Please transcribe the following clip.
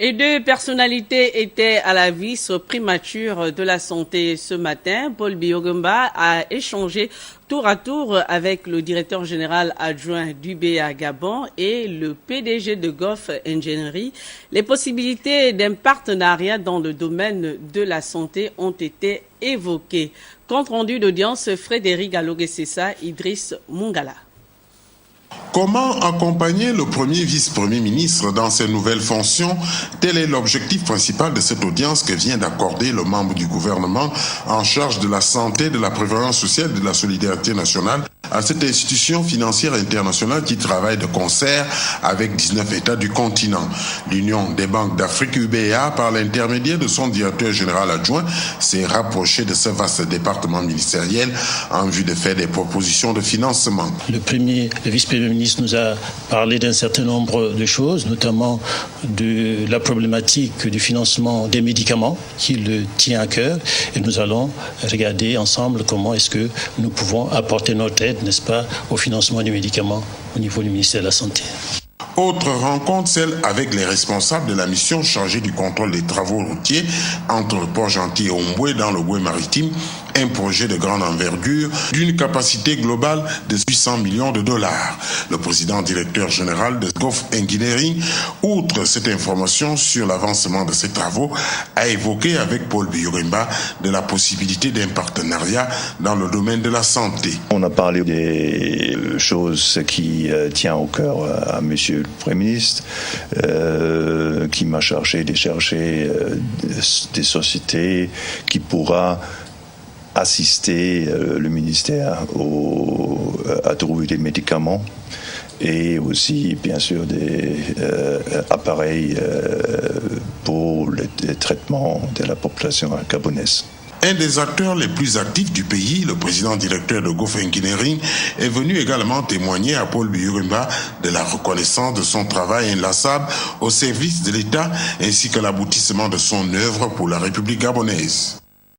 Et deux personnalités étaient à la vice-primature de la santé ce matin. Paul Biogumba a échangé tour à tour avec le directeur général adjoint d'UBA Gabon et le PDG de Goff Engineering. Les possibilités d'un partenariat dans le domaine de la santé ont été évoquées. Compte rendu d'audience, Frédéric Aloguesessa, Idriss Mungala. Comment accompagner le premier vice-premier ministre dans ses nouvelles fonctions? Tel est l'objectif principal de cette audience que vient d'accorder le membre du gouvernement en charge de la santé, de la prévoyance sociale et de la solidarité nationale à cette institution financière internationale qui travaille de concert avec 19 États du continent. L'Union des banques d'Afrique, UBA, par l'intermédiaire de son directeur général adjoint, s'est rapprochée de ce vaste département ministériel en vue de faire des propositions de financement. Le vice-premier ministre nous a parlé d'un certain nombre de choses, notamment de la problématique du financement des médicaments qui le tient à cœur. Et nous allons regarder ensemble comment est-ce que nous pouvons apporter notre aide, n'est-ce pas, au financement des médicaments au niveau du ministère de la Santé. Autre rencontre, celle avec les responsables de la mission chargée du contrôle des travaux routiers entre Port-Gentil et Omboué dans le Boué maritime, un projet de grande envergure d'une capacité globale de 800 millions de dollars. Le président directeur général de Goff Engineering, outre cette information sur l'avancement de ces travaux, a évoqué avec Paul Biogumba de la possibilité d'un partenariat dans le domaine de la santé. On a parlé des choses qui tiennent au cœur à Monsieur le Premier ministre, qui m'a chargé de chercher des sociétés qui pourra assister le ministère à trouver des médicaments et aussi, bien sûr, des appareils pour le traitement de la population gabonaise. Un des acteurs les plus actifs du pays, le président directeur de Goff Engineering, est venu également témoigner à Paul Biogumba de la reconnaissance de son travail inlassable au service de l'État ainsi que l'aboutissement de son œuvre pour la République gabonaise.